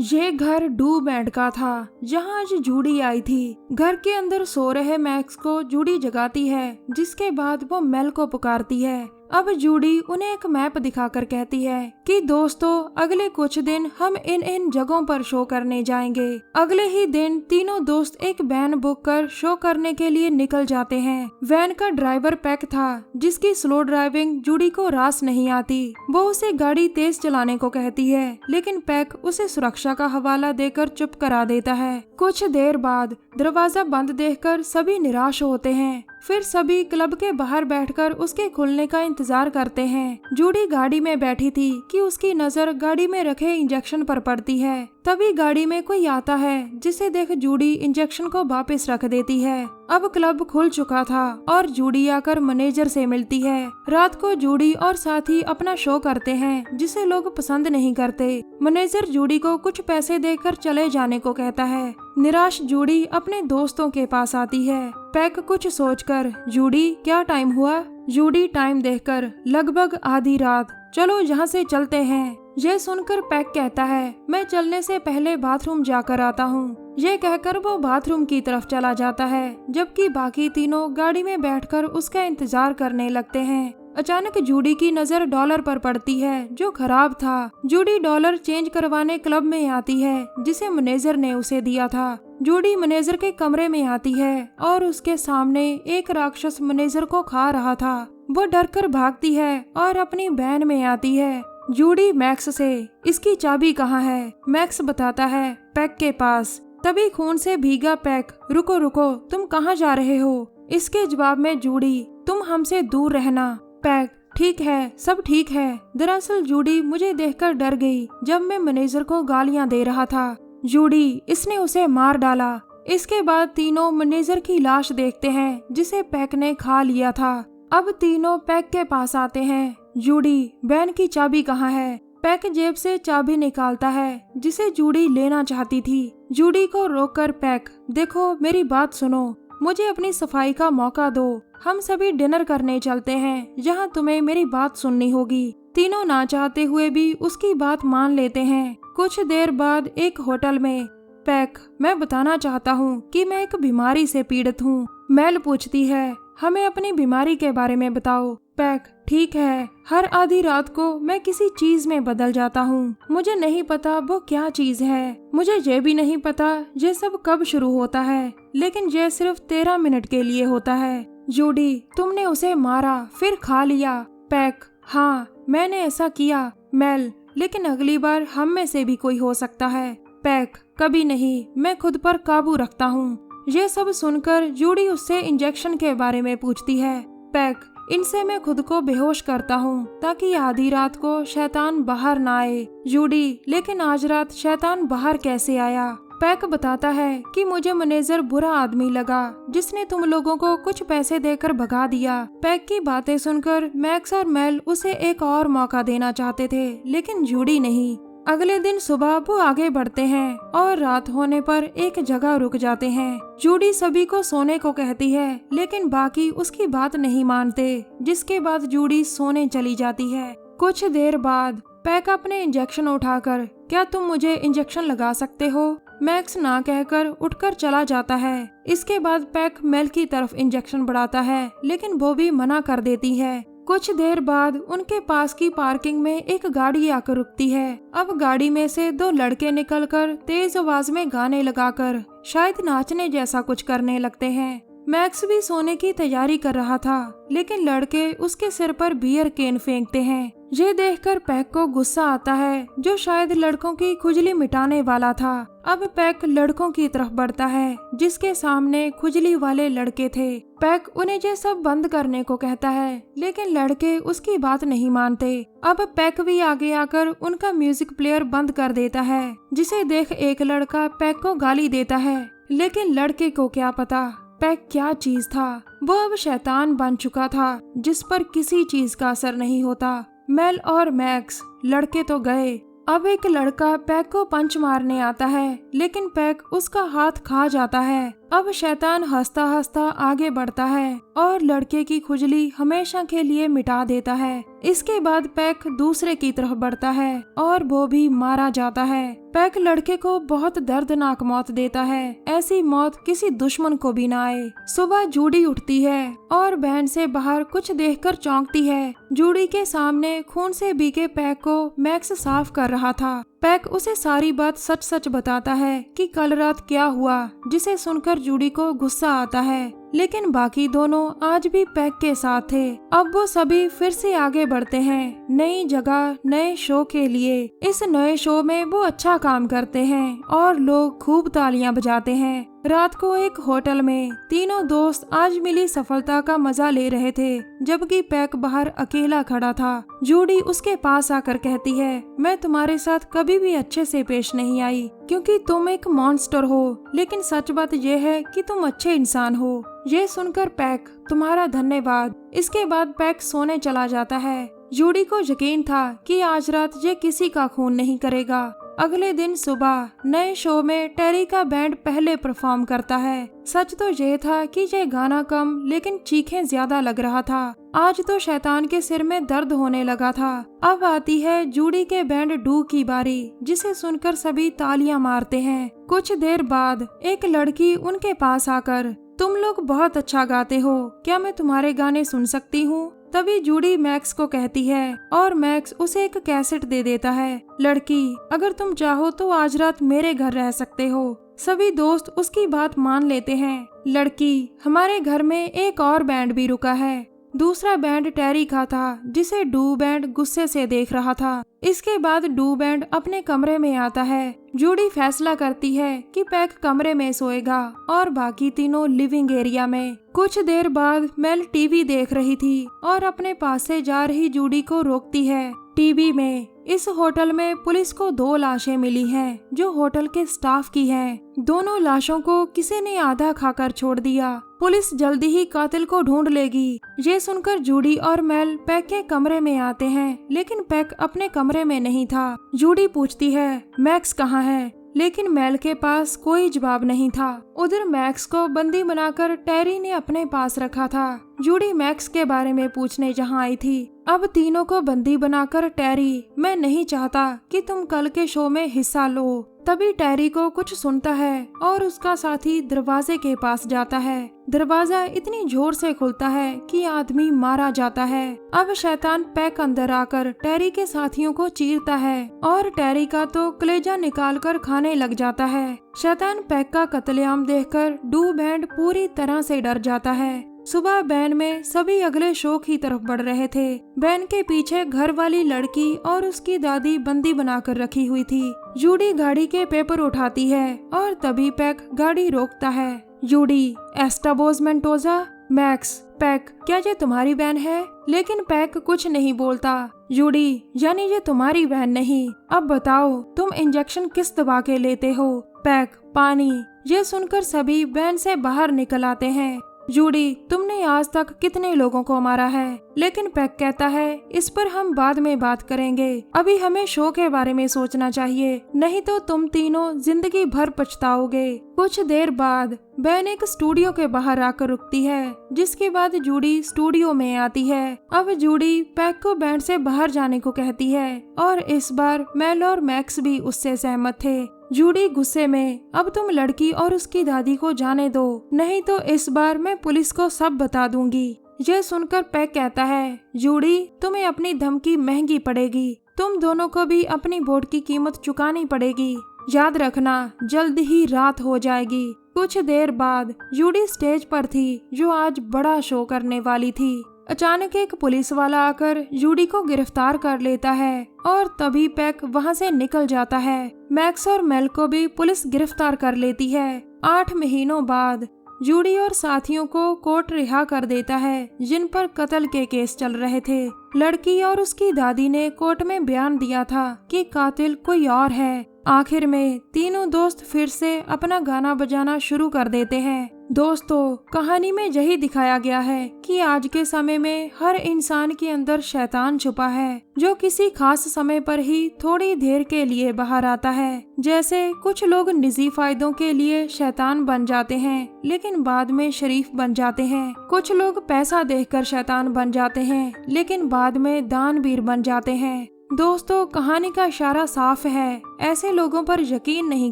ये घर do band का था जहाँ आज जूडी आई थी। घर के अंदर सो रहे मैक्स को जूडी जगाती है, जिसके बाद वो मेल को पुकारती है। अब जूडी उन्हें एक मैप दिखाकर कहती है कि दोस्तों अगले कुछ दिन हम इन जगहों पर शो करने जाएंगे। अगले ही दिन तीनों दोस्त एक वैन बुक कर शो करने के लिए निकल जाते हैं। वैन का ड्राइवर पैक था, जिसकी स्लो ड्राइविंग जूडी को रास नहीं आती। वो उसे गाड़ी तेज चलाने को कहती है, लेकिन पैक उसे सुरक्षा का हवाला देकर चुप करा देता है। कुछ देर बाद दरवाजा बंद देखकर सभी निराश होते हैं। फिर सभी क्लब के बाहर बैठकर उसके खुलने का इंतजार करते हैं। जूडी गाड़ी में बैठी थी कि उसकी नजर गाड़ी में रखे इंजेक्शन पर पड़ती है। तभी गाड़ी में कोई आता है, जिसे देख जूडी इंजेक्शन को वापस रख देती है। अब क्लब खुल चुका था और जूडी आकर मैनेजर से मिलती है। रात को जूडी और साथी अपना शो करते हैं, जिसे लोग पसंद नहीं करते। मैनेजर जूडी को कुछ पैसे देकर चले जाने को कहता है। निराश जूडी अपने दोस्तों के पास आती है। पैक कुछ सोचकर, जूडी क्या टाइम हुआ? जूडी टाइम देखकर, लगभग आधी रात, चलो यहाँ से चलते हैं। ये सुनकर पैक कहता है, मैं चलने से पहले बाथरूम जाकर आता हूँ। ये कहकर वो बाथरूम की तरफ चला जाता है, जबकि बाकी तीनों गाड़ी में बैठकर उसका इंतजार करने लगते हैं। अचानक जूडी की नजर डॉलर पर पड़ती है, जो खराब था। जूडी डॉलर चेंज करवाने क्लब में आती है, जिसे मैनेजर ने उसे दिया था। जूडी मैनेजर के कमरे में आती है और उसके सामने एक राक्षस मैनेजर को खा रहा था। वो डरकर भागती है और अपनी वैन में आती है। जूडी मैक्स से, इसकी चाबी कहाँ है? मैक्स बताता है, पैक के पास। तभी खून से भीगा पैक, रुको रुको, तुम कहाँ जा रहे हो? इसके जवाब में जूडी, तुम हमसे दूर रहना। पैक, ठीक है, सब ठीक है। दरअसल जूडी मुझे देखकर डर गई जब मैं मैनेजर को गालियां दे रहा था। जूडी, इसने उसे मार डाला। इसके बाद तीनों मैनेजर की लाश देखते हैं, जिसे पैक ने खा लिया था। अब तीनों पैक के पास आते हैं। जूडी, वैन की चाबी कहाँ है? पैक जेब से चाबी निकालता है, जिसे जूडी लेना चाहती थी। जूडी को रोककर पैक, देखो मेरी बात सुनो, मुझे अपनी सफाई का मौका दो। हम सभी डिनर करने चलते हैं, जहां तुम्हें मेरी बात सुननी होगी। तीनों ना चाहते हुए भी उसकी बात मान लेते हैं। कुछ देर बाद एक होटल में, पैक, मैं बताना चाहता हूँ कि मैं एक बीमारी से पीड़ित हूँ। मेल पूछती है, हमें अपनी बीमारी के बारे में बताओ। पैक, ठीक है, हर आधी रात को मैं किसी चीज में बदल जाता हूँ। मुझे नहीं पता वो क्या चीज है। मुझे ये भी नहीं पता ये सब कब शुरू होता है, लेकिन ये सिर्फ 13 मिनट के लिए होता है। जूडी, तुमने उसे मारा फिर खा लिया? पैक, हाँ, मैंने ऐसा किया। मेल, लेकिन अगली बार हम में से भी कोई हो सकता है। पैक, कभी नहीं, मैं खुद पर काबू रखता हूँ। ये सब सुनकर जूडी उससे इंजेक्शन के बारे में पूछती है। पैक, इनसे मैं खुद को बेहोश करता हूँ ताकि आधी रात को शैतान बाहर ना आए। जूडी, लेकिन आज रात शैतान बाहर कैसे आया? पैक बताता है कि मुझे मैनेजर बुरा आदमी लगा, जिसने तुम लोगों को कुछ पैसे देकर भगा दिया। पैक की बातें सुनकर मैक्स और मेल उसे एक और मौका देना चाहते थे, लेकिन जूडी नहीं। अगले दिन सुबह वो आगे बढ़ते हैं और रात होने पर एक जगह रुक जाते हैं। जूडी सभी को सोने को कहती है, लेकिन बाकी उसकी बात नहीं मानते, जिसके बाद जूडी सोने चली जाती है। कुछ देर बाद पैक अपने इंजेक्शन उठाकर, क्या तुम मुझे इंजेक्शन लगा सकते हो? मैक्स ना कहकर उठकर चला जाता है। इसके बाद पैक मेल की तरफ इंजेक्शन बढ़ाता है, लेकिन वो भी मना कर देती है। कुछ देर बाद उनके पास की पार्किंग में एक गाड़ी आकर रुकती है। अब गाड़ी में से दो लड़के निकलकर तेज आवाज में गाने लगाकर शायद नाचने जैसा कुछ करने लगते हैं। मैक्स भी सोने की तैयारी कर रहा था, लेकिन लड़के उसके सिर पर बियर केन फेंकते हैं। ये देखकर पैक को गुस्सा आता है, जो शायद लड़कों की खुजली मिटाने वाला था। अब पैक लड़कों की तरफ बढ़ता है, जिसके सामने खुजली वाले लड़के थे। पैक उन्हें ये सब बंद करने को कहता है, लेकिन लड़के उसकी बात नहीं मानते। अब पैक भी आगे आकर उनका म्यूजिक प्लेयर बंद कर देता है, जिसे देख एक लड़का पैक को गाली देता है, लेकिन लड़के को क्या पता पैक क्या चीज था। वो अब शैतान बन चुका था, जिस पर किसी चीज का असर नहीं होता। मेल और मैक्स, लड़के तो गए। अब एक लड़का पैक को पंच मारने आता है, लेकिन पैक उसका हाथ खा जाता है। अब शैतान हंसता हंसता आगे बढ़ता है और लड़के की खुजली हमेशा के लिए मिटा देता है। इसके बाद पैक दूसरे की तरफ बढ़ता है और वो भी मारा जाता है। पैक लड़के को बहुत दर्दनाक मौत देता है। ऐसी मौत किसी दुश्मन को भी ना आए। सुबह जूडी उठती है और वैन से बाहर कुछ देखकर चौंकती है। जूडी के सामने खून से भीगे पैक को मैक्स साफ कर रहा था। पैक उसे सारी बात सच सच बताता है कि कल रात क्या हुआ, जिसे सुनकर जूडी को गुस्सा आता है। लेकिन बाकी दोनों आज भी पैक के साथ थे। अब वो सभी फिर से आगे बढ़ते हैं, नई जगह, नए शो के लिए। इस नए शो में वो अच्छा काम करते हैं और लोग खूब तालियां बजाते हैं। रात को एक होटल में तीनों दोस्त आज मिली सफलता का मजा ले रहे थे, जबकि पैक बाहर अकेला खड़ा था। जूडी उसके पास आकर कहती है, मैं तुम्हारे साथ कभी भी अच्छे से पेश नहीं आई क्योंकि तुम एक मॉन्स्टर हो, लेकिन सच बात यह है कि तुम अच्छे इंसान हो। ये सुनकर पैक, तुम्हारा धन्यवाद। इसके बाद पैक सोने चला जाता है। जूडी को यकीन था कि आज रात ये किसी का खून नहीं करेगा। अगले दिन सुबह नए शो में टेरी का बैंड पहले परफॉर्म करता है। सच तो यह था कि ये गाना कम लेकिन चीखें ज्यादा लग रहा था। आज तो शैतान के सिर में दर्द होने लगा था। अब आती है जूडी के बैंड डू की बारी, जिसे सुनकर सभी तालियां मारते हैं। कुछ देर बाद एक लड़की उनके पास आकर, तुम लोग बहुत अच्छा गाते हो, क्या मैं तुम्हारे गाने सुन सकती हूँ? तभी जूडी मैक्स को कहती है और मैक्स उसे एक कैसेट दे देता है। लड़की, अगर तुम चाहो तो आज रात मेरे घर रह सकते हो। सभी दोस्त उसकी बात मान लेते हैं। लड़की, हमारे घर में एक और बैंड भी रुका है। दूसरा बैंड टेरी का था, जिसे डू बैंड गुस्से से देख रहा था। इसके बाद डू बैंड अपने कमरे में आता है। जूडी फैसला करती है कि पैक कमरे में सोएगा और बाकी तीनों लिविंग एरिया में। कुछ देर बाद मेल टीवी देख रही थी और अपने पास से जा रही जूडी को रोकती है। टीवी में इस होटल में पुलिस को 2 लाशें मिली हैं, जो होटल के स्टाफ की हैं। दोनों लाशों को किसी ने आधा खाकर छोड़ दिया। पुलिस जल्दी ही कातिल को ढूंढ लेगी। ये सुनकर जूडी और मेल पैक के कमरे में आते हैं, लेकिन पैक अपने कमरे में नहीं था। जूडी पूछती है, मैक्स कहाँ है? लेकिन मेल के पास कोई जवाब नहीं था। उधर मैक्स को बंदी बनाकर टेरी ने अपने पास रखा था। जूडी मैक्स के बारे में पूछने जहाँ आई थी। अब तीनों को बंदी बनाकर टेरी, मैं नहीं चाहता कि तुम कल के शो में हिस्सा लो। तभी टेरी को कुछ सुनता है और उसका साथी दरवाजे के पास जाता है। दरवाजा इतनी जोर से खुलता है कि आदमी मारा जाता है। अब शैतान पैक अंदर आकर टेरी के साथियों को चीरता है और टेरी का तो कलेजा निकालकर खाने लग जाता है। शैतान पैक का कत्लेआम देखकर डू बैंड पूरी तरह से डर जाता है। सुबह बैन में सभी अगले शो की तरफ बढ़ रहे थे। बैन के पीछे घर वाली लड़की और उसकी दादी बंदी बनाकर रखी हुई थी। जूडी गाड़ी के पेपर उठाती है और तभी पैक गाड़ी रोकता है। जूडी, एस्टाबोज मेंटोजा, मैक्स, पैक, क्या ये तुम्हारी वैन है? लेकिन पैक कुछ नहीं बोलता। जूडी, यानी ये तुम्हारी वैन नहीं। अब बताओ तुम इंजेक्शन किस दवा के लेते हो? पैक, पानी। ये सुनकर सभी वैन से बाहर निकल आते हैं। जूडी, तुमने आज तक कितने लोगों को मारा है? लेकिन पैक कहता है, इस पर हम बाद में बात करेंगे। अभी हमें शो के बारे में सोचना चाहिए, नहीं तो तुम तीनों जिंदगी भर पछताओगे। कुछ देर बाद बैन एक स्टूडियो के बाहर आकर रुकती है, जिसके बाद जूडी स्टूडियो में आती है। अब जूडी पैक को बैंड से बाहर जाने को कहती है और इस बार मेल और मैक्स भी उससे सहमत थे। जूडी गुस्से में, अब तुम लड़की और उसकी दादी को जाने दो, नहीं तो इस बार मैं पुलिस को सब बता दूंगी। यह सुनकर पैक कहता है, जूडी, तुम्हें अपनी धमकी महंगी पड़ेगी। तुम दोनों को भी अपनी वोट की कीमत चुकानी पड़ेगी। याद रखना, जल्द ही रात हो जाएगी। कुछ देर बाद जूडी स्टेज पर थी, जो आज बड़ा शो करने वाली थी। अचानक एक पुलिस वाला आकर जूडी को गिरफ्तार कर लेता है और तभी पैक वहां से निकल जाता है। मैक्स और मेल को भी पुलिस गिरफ्तार कर लेती है। 8 महीनों बाद जूडी और साथियों को कोर्ट रिहा कर देता है, जिन पर कत्ल के केस चल रहे थे। लड़की और उसकी दादी ने कोर्ट में बयान दिया था कि कातिल कोई और है। आखिर में तीनों दोस्त फिर से अपना गाना बजाना शुरू कर देते हैं। दोस्तों, कहानी में यही दिखाया गया है कि आज के समय में हर इंसान के अंदर शैतान छुपा है, जो किसी खास समय पर ही थोड़ी देर के लिए बाहर आता है। जैसे कुछ लोग निजी फायदों के लिए शैतान बन जाते हैं, लेकिन बाद में शरीफ बन जाते हैं। कुछ लोग पैसा देखकर शैतान बन जाते हैं, लेकिन बाद में दानवीर बन जाते हैं। दोस्तों, कहानी का इशारा साफ है, ऐसे लोगों पर यकीन नहीं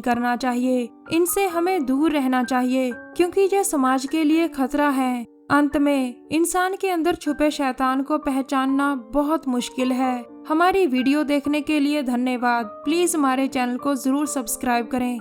करना चाहिए। इनसे हमें दूर रहना चाहिए, क्योंकि ये समाज के लिए खतरा है। अंत में इंसान के अंदर छुपे शैतान को पहचानना बहुत मुश्किल है। हमारी वीडियो देखने के लिए धन्यवाद। प्लीज हमारे चैनल को जरूर सब्सक्राइब करें।